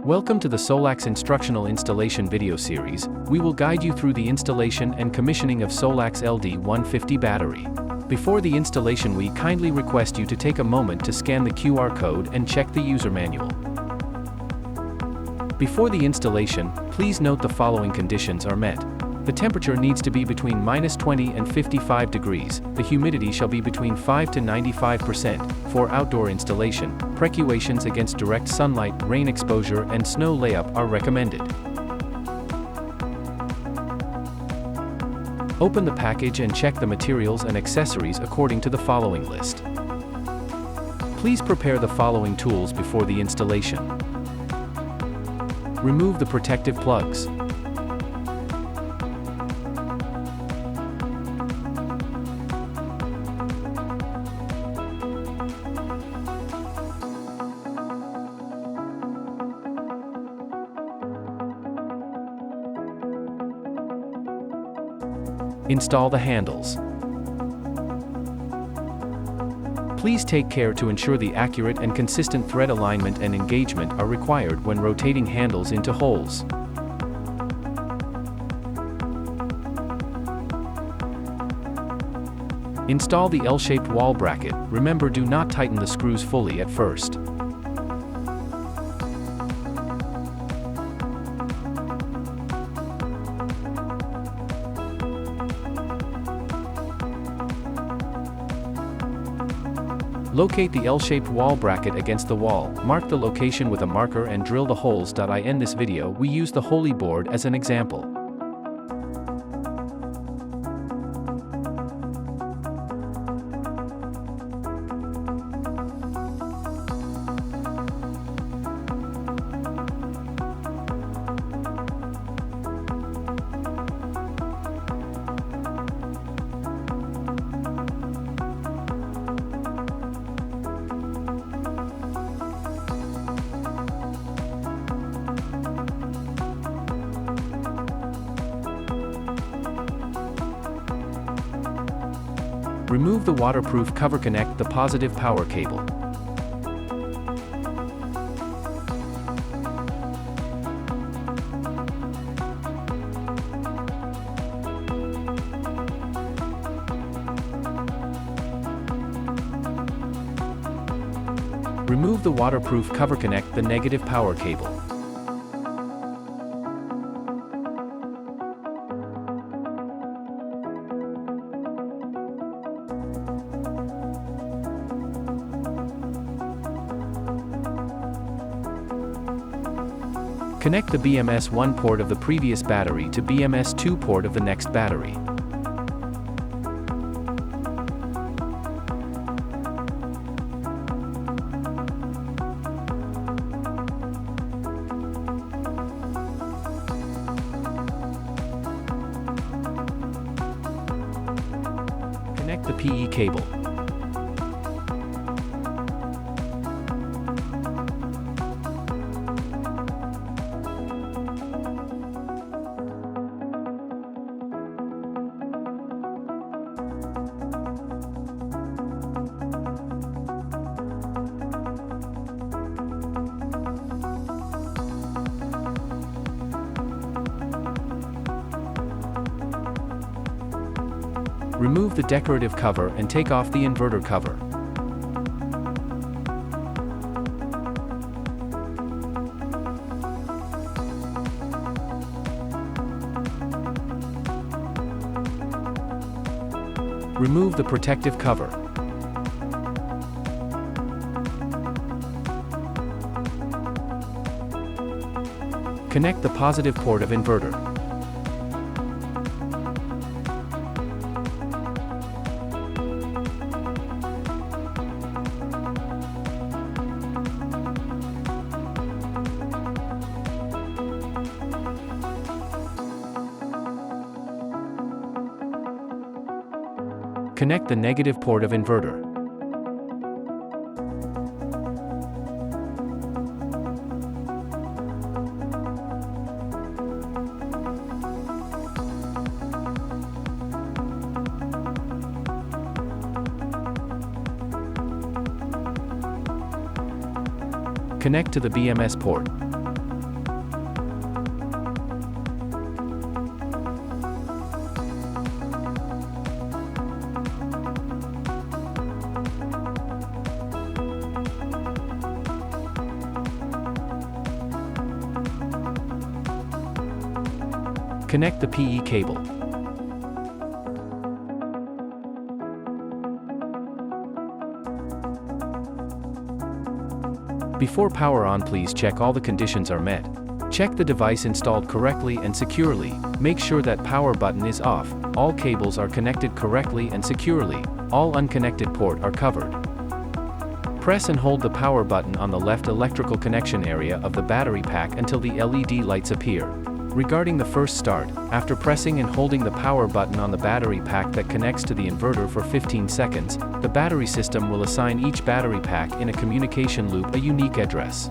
Welcome to the Solax instructional installation video series. We will guide you through the installation and commissioning of Solax D150 battery. Before the installation, we kindly request you to take a moment to scan the QR code and check the user manual. Before the installation, please note the following conditions are met. The temperature needs to be between -20 and 55 degrees, the humidity shall be between 5 to 95%. For outdoor installation, precautions against direct sunlight, rain exposure and snow layup are recommended. Open the package and check the materials and accessories according to the following list. Please prepare the following tools before the installation. Remove the protective plugs. Install the handles. Please take care to ensure the accurate and consistent thread alignment and engagement are required when rotating handles into holes. Install the L-shaped wall bracket. Remember, do not tighten the screws fully at first. Locate the L-shaped wall bracket against the wall, mark the location with a marker and drill the holes. In this video we use the Holy board as an example. Remove the waterproof cover. Connect the positive power cable. Remove the waterproof cover. Connect the negative power cable. Connect the BMS1 port of the previous battery to BMS2 port of the next battery. Connect the PE cable. Remove the decorative cover and take off the inverter cover. Remove the protective cover. Connect the positive port of inverter. Connect the negative port of inverter. Connect to the BMS port. Connect the PE cable. Before power on, please check all the conditions are met. Check the device installed correctly and securely. Make sure that power button is off, all cables are connected correctly and securely, all unconnected port are covered. Press and hold the power button on the left electrical connection area of the battery pack until the LED lights appear. Regarding the first start, after pressing and holding the power button on the battery pack that connects to the inverter for 15 seconds, the battery system will assign each battery pack in a communication loop a unique address.